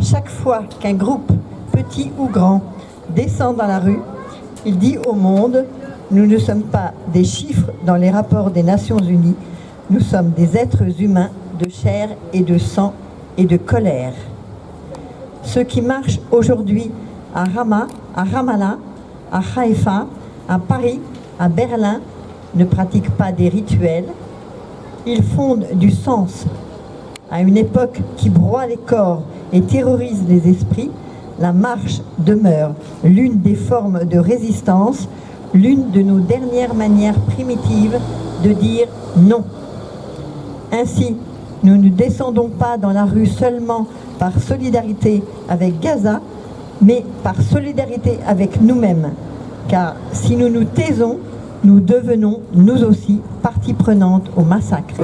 Chaque fois qu'un groupe, petit ou grand, descend dans la rue, il dit au monde: nous ne sommes pas des chiffres dans les rapports des Nations Unies, nous sommes des êtres humains de chair et de sang et de colère. Ceux qui marchent aujourd'hui à Rama, à Ramallah, à Haïfa, à Paris, à Berlin, ne pratiquent pas des rituels, ils fondent du sens. À une époque qui broie les corps et terrorise les esprits, la marche demeure l'une des formes de résistance, l'une de nos dernières manières primitives de dire non. Ainsi, nous ne descendons pas dans la rue seulement par solidarité avec Gaza, mais par solidarité avec nous-mêmes. Car si nous nous taisons, nous devenons, nous aussi, partie prenante au massacre.